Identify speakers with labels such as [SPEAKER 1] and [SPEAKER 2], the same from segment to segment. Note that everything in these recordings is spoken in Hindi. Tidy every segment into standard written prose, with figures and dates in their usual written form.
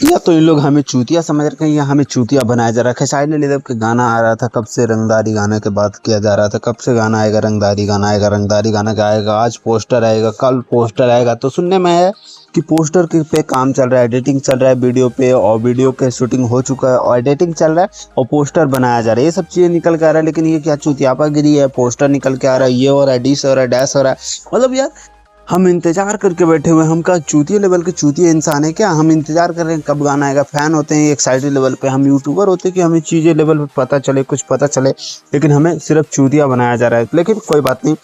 [SPEAKER 1] या तो इन लोग हमें चूतिया समझ रखे हैं या हमें चूतिया बनाया जा रहा है। खेसारी लाल यादव के गाना आ रहा था, कब से रंगदारी गाने के बात किया जा रहा था, कब से गाना आएगा, रंगदारी गाना आएगा, रंगदारी गाना क्या आएगा, आज पोस्टर आएगा, कल पोस्टर आएगा। तो सुनने में है कि पोस्टर के पे काम चल रहा है, एडिटिंग चल रहा है वीडियो पे, और वीडियो के शूटिंग हो चुका है और एडिटिंग चल रहा है और पोस्टर बनाया जा रहा है। ये सब चीज़ें निकल के आ रहा है, लेकिन ये क्या चूतियापागिरी है। पोस्टर निकल के आ रहा है, ये हो रहा है, डिस हो रहा है, डैश हो रहा है। मतलब यार हम इंतजार करके बैठे हुए हैं। हम का चूतिया लेवल के चूतिया इंसान है क्या? हम इंतजार कर रहे हैं कब गाना आएगा। फैन होते हैं एक्साइटेड लेवल पे, हम यूट्यूबर होते हैं कि हमें चीज़ें लेवल पे पता चले, कुछ पता चले, लेकिन हमें सिर्फ चूतिया बनाया जा रहा है। लेकिन कोई बात नहीं,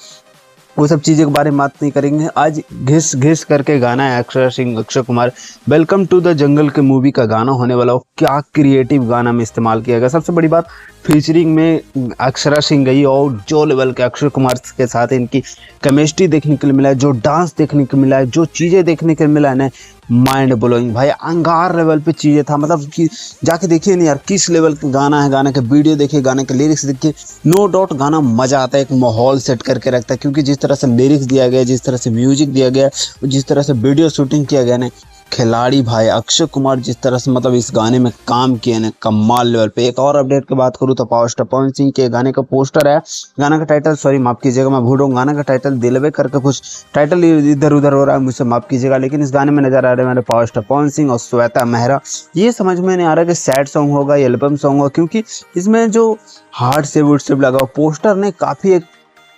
[SPEAKER 1] वो सब चीज़ों के बारे में बात नहीं करेंगे। आज घिस घिस करके गाना है Akshara Singh, Akshay Kumar, welcome to the jungle के मूवी का गाना होने वाला हो। क्या क्रिएटिव गाना में इस्तेमाल किया गया। सबसे बड़ी बात, फीचरिंग में अक्षरा सिंह गई और जो लेवल के अक्षय कुमार के साथ इनकी केमिस्ट्री देखने को मिला है, जो डांस देखने को मिला है, जो चीज़ें देखने को मिला है ना, माइंड ब्लोइंग भाई। अंगार लेवल पे चीज़ें था। मतलब कि जाके देखिए ना यार, किस लेवल का गाना है, गाने के वीडियो देखिए, गाने के लिरिक्स देखिए। नो डाउट गाना मज़ा आता है, एक माहौल सेट करके रखता है। क्योंकि जिस तरह से लिरिक्स दिया गया, जिस तरह से म्यूजिक दिया गया, जिस तरह से वीडियो शूटिंग किया गया ना, खिलाड़ी भाई अक्षय कुमार जिस तरह से मतलब इस गाने में काम किया ना, कमाल लेवल पे। एक और अपडेट की बात करूँ तो पावर स्टार पवन सिंह के गाने का पोस्टर है। गाना का टाइटल, सॉरी माफ कीजिएगा मैं भूल रहा हूँ, गाना का टाइटल दिलवे करके कुछ टाइटल इधर उधर हो रहा है, मुझसे माफ कीजिएगा। लेकिन इस गाने में नजर आ रहे हैं मेरे पावर स्टार पवन सिंह और श्वेता मेहरा। ये समझ में नहीं आ रहा कि सैड सॉन्ग होगा या एल्बम सॉन्ग होगा, क्योंकि इसमें जो हार्ड से वुड से लगा पोस्टर ने काफ़ी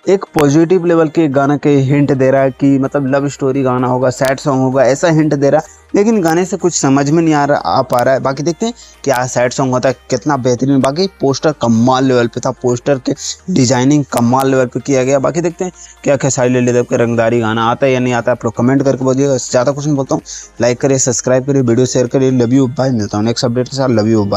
[SPEAKER 1] एक पॉजिटिव लेवल के गाना के हिंट दे रहा है कि मतलब लव स्टोरी गाना होगा, सैड सॉन्ग होगा, ऐसा हिंट दे रहा है। लेकिन गाने से कुछ समझ में नहीं आ पा रहा है। बाकी देखते हैं क्या सैड सॉन्ग होता है, कितना बेहतरीन। बाकी पोस्टर कमाल लेवल पे था, पोस्टर के डिजाइनिंग कमाल लेवल पे किया गया। बाकी देखते हैं क्या खेसारी लाल यादव के रंगदारी गाना आता है या नहीं आता है। आप लोग कमेंट करके बोलिएगा। ज़्यादा कुछ नहीं बोलता हूँ, लाइक करिए, सब्सक्राइब करिए, वीडियो शेयर करिए। लव यू बाय, मिलता हूँ नेक्स्ट अपडेट के साथ। Love you bye.